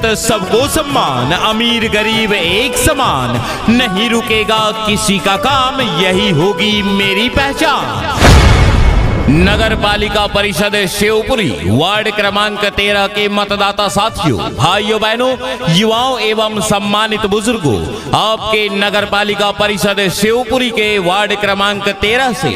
इज्जत सबको सम्मान, अमीर गरीब एक समान, नहीं रुकेगा किसी का काम, यही होगी मेरी पहचान। नगर पालिका परिषद शिवपुरी वार्ड क्रमांक 13 के मतदाता साथियों, भाइयों बहनों, युवाओं एवं सम्मानित बुजुर्गों, आपके नगर पालिका परिषद शिवपुरी के वार्ड क्रमांक 13 से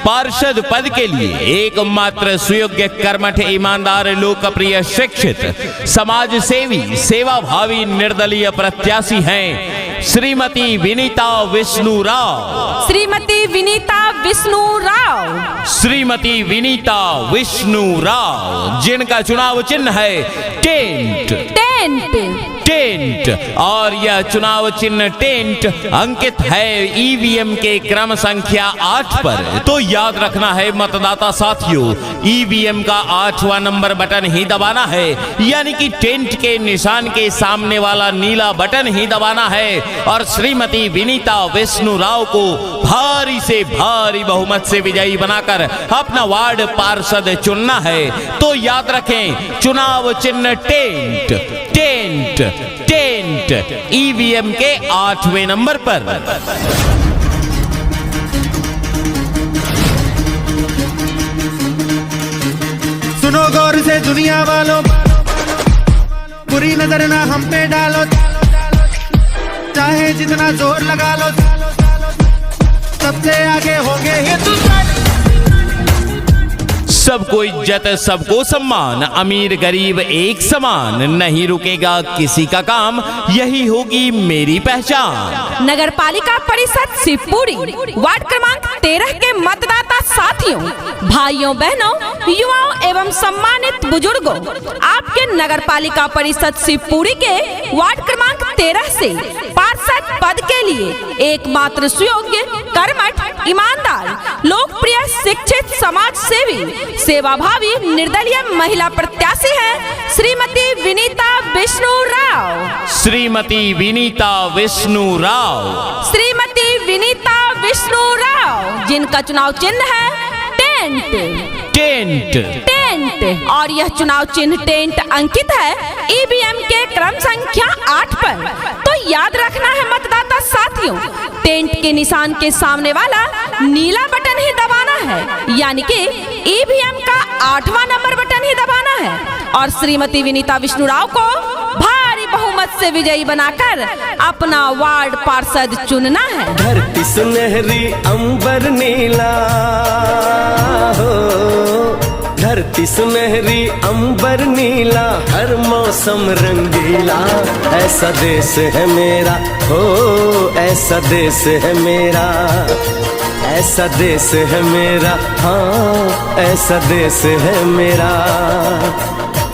पार्षद पद के लिए एकमात्र सुयोग्य, कर्मठ, ईमानदार, लोकप्रिय, शिक्षित, समाज सेवी, सेवाभावी, निर्दलीय प्रत्याशी हैं श्रीमती विनीता विष्णु राव। श्रीमती विनीता विष्णु राव। श्रीमती विनीता विष्णु राव, जिनका चुनाव चिन्ह है टेंट। टेंट टेंट और यह चुनाव चिन्ह टेंट अंकित है ईवीएम के क्रम संख्या 8 पर। तो याद रखना है मतदाता साथियों, ईवीएम का 8वां नंबर बटन ही दबाना है, यानी कि टेंट के निशान के सामने वाला नीला बटन ही दबाना है और श्रीमती विनीता विष्णु राव को भारी से भारी बहुमत से विजयी बनाकर अपना वार्ड पार्षद चुनना है। तो याद रखें, चुनाव चिन्ह टेंट। टेंट टेंट ईवीएम के 8वें नंबर पर। सुनो गौर से दुनिया वालों, बुरी नजर ना हम पे डालो, चाहे जितना जोर लगा लो, सबसे आगे होंगे हिंदुस्तान। सबको इज्जत सबको सम्मान, अमीर गरीब एक समान, नहीं रुकेगा किसी का काम, यही होगी मेरी पहचान। नगर पालिका परिषद शिवपुरी वार्ड क्रमांक 13 के मतदाता साथियों, भाइयों बहनों, युवाओं एवं सम्मानित बुजुर्गों, आपके नगर पालिका परिषद शिवपुरी के वार्ड क्रमांक 13 से पार्षद पद के लिए एकमात्र सुयोग्य, कर्मठ, ईमानदार, लोकप्रिय, शिक्षित, समाज सेवी, सेवाभावी, निर्दलीय महिला प्रत्याशी हैं श्रीमती विनीता विष्णु राव। श्रीमती विनीता विष्णु राव। श्रीमती विनीता विष्णु राव, जिनका चुनाव चिन्ह है टेंट। टेंट टेंट और यह चुनाव चिन्ह टेंट अंकित है ईवीएम के क्रम संख्या 8 पर। तो याद रखना है मतदाता साथियों, टेंट के निशान के सामने वाला नीला बटन ही दबाना है, यानी कि ईवीएम का 8वां नंबर बटन ही दबाना है और श्रीमती विनीता विष्णु राव को भारी बहुमत से विजयी बनाकर अपना वार्ड पार्षद चुनना है। धरती सुनहरी अंबर नीला हो, धरती सुनहरी अंबर नीला, हर मौसम रंगीला, ऐसा देश है मेरा हो, ऐसा देश है मेरा, ऐसा देश है मेरा, हाँ ऐसा देश है मेरा।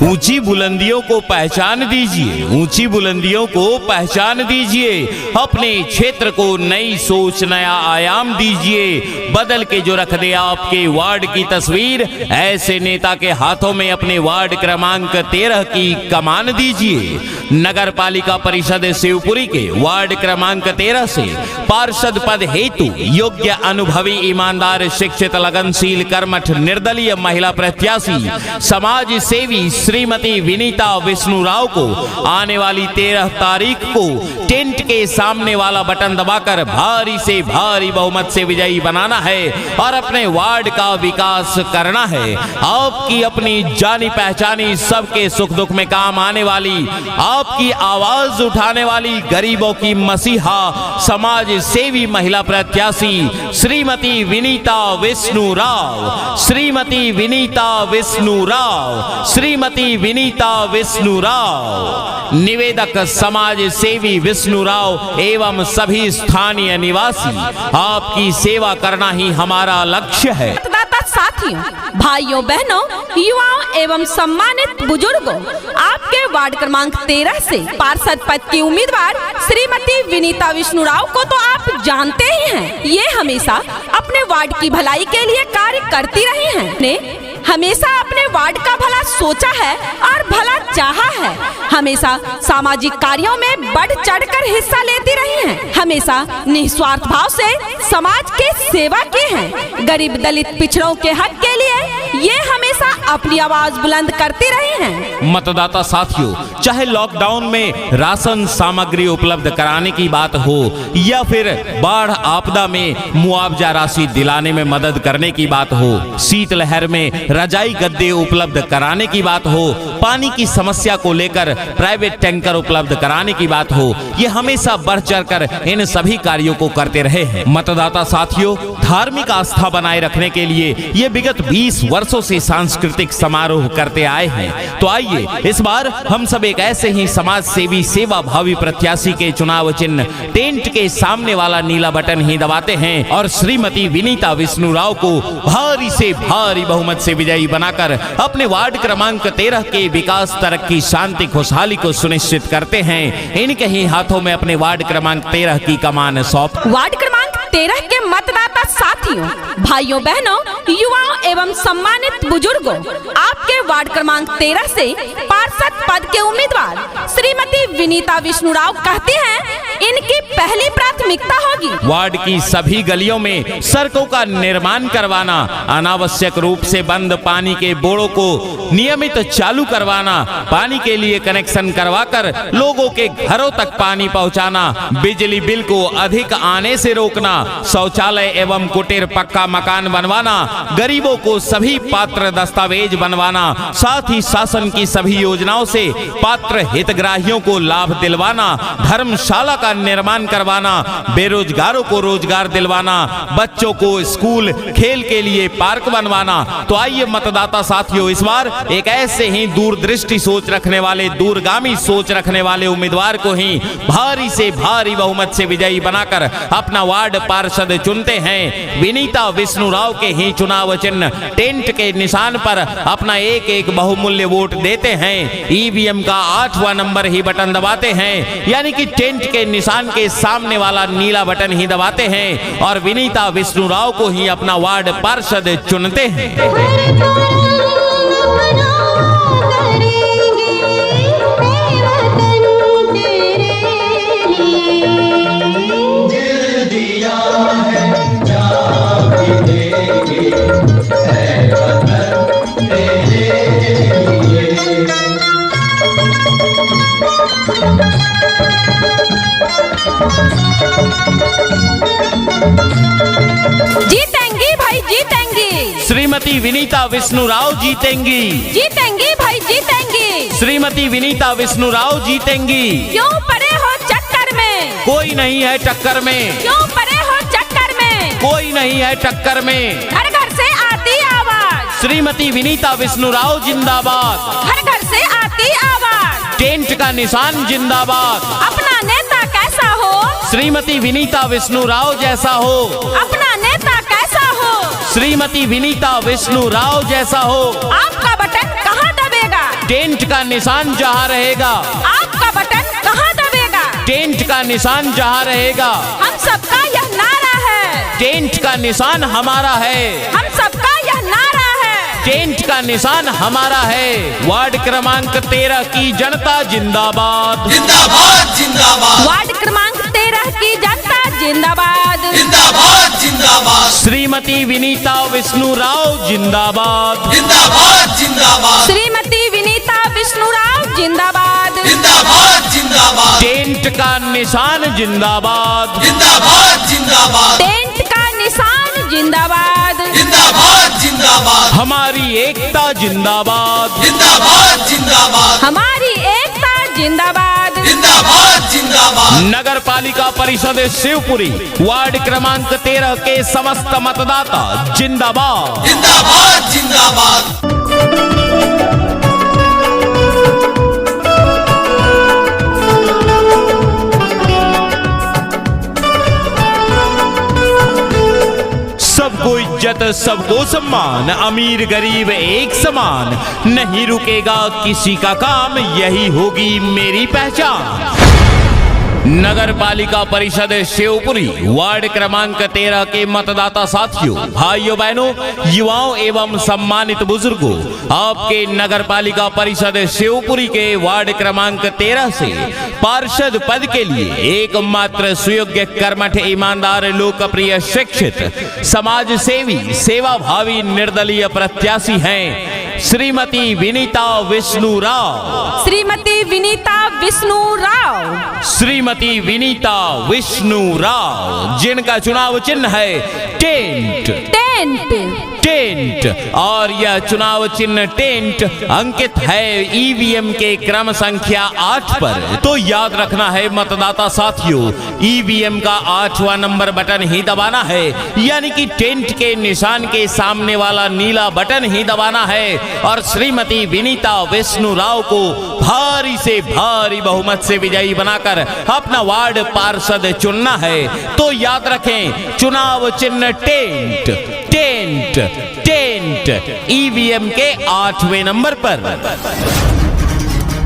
ऊंची बुलंदियों को पहचान दीजिए, ऊंची बुलंदियों को पहचान दीजिए, अपने क्षेत्र को नई सोच, नया आयाम दीजिए, बदल के जो रख दे आपके वार्ड की तस्वीर, ऐसे नेता के हाथों में अपने वार्ड क्रमांक 13 की कमान दीजिए। नगर पालिका परिषद शिवपुरी के वार्ड क्रमांक 13 से पार्षद पद हेतु योग्य, अनुभवी, ईमानदार, शिक्षित, लगनशील, कर्मठ, निर्दलीय महिला प्रत्याशी, समाज सेवी श्रीमती विनीता विष्णु राव को आने वाली 13 तारीख को टेंट के सामने वाला बटन दबाकर भारी से भारी बहुमत से विजयी बनाना है और अपने वार्ड का विकास करना है। आपकी अपनी जानी पहचानी, सबके सुख दुख में काम आने वाली, आपकी आवाज उठाने वाली, गरीबों की मसीहा, समाज सेवी महिला प्रत्याशी श्रीमती विनीता विष्णु राव। श्रीमती विनीता विष्णु राव। श्रीमती विनीता विष्णु राव। निवेदक समाज सेवी विष्णु राव एवं सभी स्थानीय निवासी, आपकी सेवा करना ही हमारा लक्ष्य है। मतदाता साथियों, भाइयों बहनों, युवाओं एवं सम्मानित बुजुर्गों, आपके वार्ड क्रमांक 13 से पार्षद पद की उम्मीदवार श्रीमती विनीता विष्णु राव को तो आप जानते ही हैं। ये हमेशा अपने वार्ड की भलाई के लिए कार्य करती रही हैं। ने हमेशा अपने वार्ड का भला सोचा है और भला चाहा है। हमेशा सामाजिक कार्यों में बढ़ चढ़कर हिस्सा लेती रही हैं। हमेशा निस्वार्थ भाव से समाज की सेवा की है। गरीब, दलित, पिछड़ों के हक के लिए ये हमेशा अपनी आवाज बुलंद करती रही हैं। मतदाता साथियों, चाहे लॉकडाउन में राशन सामग्री उपलब्ध कराने की बात हो या फिर बाढ़ आपदा में मुआवजा राशि दिलाने में मदद करने की बात हो, शीतलहर में रजाई गद्दे उपलब्ध कराने की बात हो, पानी की समस्या को लेकर प्राइवेट टैंकर उपलब्ध कराने की बात हो, ये हमेशा बढ़ चढ़कर इन सभी कार्यों को करते रहे हैं। मतदाता साथियों, धार्मिक आस्था बनाए रखने के लिए ये विगत 20 वर्षों से सांस्कृतिक समारोह करते आए हैं। तो आइए इस बार हम सब एक ऐसे ही समाज सेवी सेवा भावी प्रत्याशी के चुनाव चिन्ह टेंट के सामने वाला नीला बटन ही दबाते हैं और श्रीमती विनीता विष्णु राव को भारी से भारी बहुमत से विजयी बनाकर अपने वार्ड क्रमांक 13 के विकास, तरक्की, शांति, खुशहाली को सुनिश्चित करते हैं। इनके ही हाथों में अपने वार्ड क्रमांक 13 की कमान सौंप। वार्ड क्रमांक 13 के मतदाता साथियों, भाइयों, बहनों, युवाओं एवं सम्मानित बुजुर्गों, आपके वार्ड क्रमांक 13 से पार्षद पद के उम्मीदवार श्रीमती विनीता विष्णु राव कहती हैं, इनकी पहली प्राथमिकता होगी वार्ड की सभी गलियों में सड़कों का निर्माण करवाना, अनावश्यक रूप से बंद पानी के बोरों को नियमित चालू करवाना, पानी के लिए कनेक्शन करवाकर लोगों के घरों तक पानी पहुंचाना, बिजली बिल को अधिक आने से रोकना, शौचालय एवं कुटीर पक्का मकान बनवाना, गरीबों को सभी पात्र दस्तावेज बनवाना, साथ ही शासन की सभी योजनाओं से पात्र हितग्राहियों को लाभ दिलवाना, धर्मशाला का निर्माण करवाना, बेरोजगारों को रोजगार दिलवाना, बच्चों को स्कूल, खेल के लिए पार्क बनवाना। तो आइए मतदाता साथियों, इस बार एक ऐसे ही दूरदृष्टि सोच रखने वाले, दूरगामी सोच रखने वाले उम्मीदवार को ही भारी से भारी बहुमत से विजयी बनाकर अपना वार्ड पार्षद चुनते हैं। विनीता विष्णु राव के ही चुनाव चिन्ह टेंट के निशान पर अपना एक एक बहुमूल्य वोट देते हैं। ईवीएम का 8वां नंबर ही बटन दबाते हैं, यानी कि टेंट के निशान के सामने वाला नीला बटन ही दबाते हैं और विनीता विष्णु राव को ही अपना वार्ड पार्षद चुनते हैं। जीतेंगी भाई, जीतेंगी श्रीमती विनीता विष्णु राव जीतेंगी, जीतेंगी भाई, जीतेंगी श्रीमती विनीता विष्णु राव जीतेंगी। क्यों पड़े हो चक्कर में, कोई नहीं है टक्कर में, क्यों पड़े हो चक्कर में, कोई नहीं है टक्कर में। घर घर से आती आवाज, श्रीमती विनीता विष्णु राव जिंदाबाद, घर घर से आती आवाज, टेंट का निशान जिंदाबाद। अपना नेता कैसा हो, श्रीमती विनीता विष्णु राव जैसा हो, अपना नेता कैसा हो, श्रीमती विनीता विष्णु राव जैसा हो। आपका बटन कहाँ दबेगा, टेंट का निशान जहाँ रहेगा, आपका बटन कहाँ दबेगा, टेंट का निशान जहाँ रहेगा। हम सबका यह नारा है, टेंट का निशान हमारा है, हम सबका यह नारा है, टेंट का निशान हमारा है। वार्ड क्रमांक 13 की जनता जिंदाबाद, जिंदाबाद जिंदाबाद, वार्ड क्रमांक 13 की जनता जिंदाबाद, जिंदाबाद जिंदाबाद, श्रीमती विनीता विष्णु राव जिंदाबाद, जिंदाबाद जिंदाबाद, श्रीमती विनीता विष्णु राव जिंदाबाद, जिंदाबाद जिंदाबाद, टेंट का निशान जिंदाबाद, जिंदाबाद जिंदाबाद, टेंट का निशान जिंदाबाद, जिंदाबाद जिंदाबाद, हमारी एकता जिंदाबाद, जिंदाबाद जिंदाबाद, हमारी एकता जिंदाबाद, जिंदाबाद जिंदाबाद, नगर पालिका परिषद शिवपुरी वार्ड क्रमांक 13 के समस्त मतदाता जिंदाबाद, जिंदाबाद जिंदाबाद। सबको इज्जत, सबको सम्मान, अमीर गरीब एक समान, नहीं रुकेगा किसी का काम, यही होगी मेरी पहचान। नगर पालिका परिषद शिवपुरी वार्ड क्रमांक 13 के मतदाता साथियों, भाइयों बहनों, युवाओं एवं सम्मानित बुजुर्गों, आपके नगर पालिका परिषद शिवपुरी के वार्ड क्रमांक 13 से पार्षद पद के लिए एकमात्र सुयोग्य, कर्मठ, ईमानदार, लोकप्रिय, शिक्षित, समाज सेवी, सेवाभावी, निर्दलीय प्रत्याशी हैं श्रीमती विनीता विष्णु राव। श्रीमती विनीता विष्णु राव। श्रीमती विनीता विष्णु राव, जिनका चुनाव चिन्ह है टेंट। टेंट टेंट और यह चुनाव चिन्ह टेंट अंकित है ईवीएम के क्रम संख्या 8 पर। तो याद रखना है मतदाता साथियों, ईवीएम का 8वां नंबर बटन ही दबाना है, यानी कि टेंट के निशान के सामने वाला नीला बटन ही दबाना है और श्रीमती विनीता विष्णु राव को भारी से भारी बहुमत से विजयी बनाकर अपना वार्ड पार्षद चुनना है। तो याद रखें, चुनाव चिन्ह टेंट, टेंट, टेंट, ईवीएम के 8वें नंबर पर।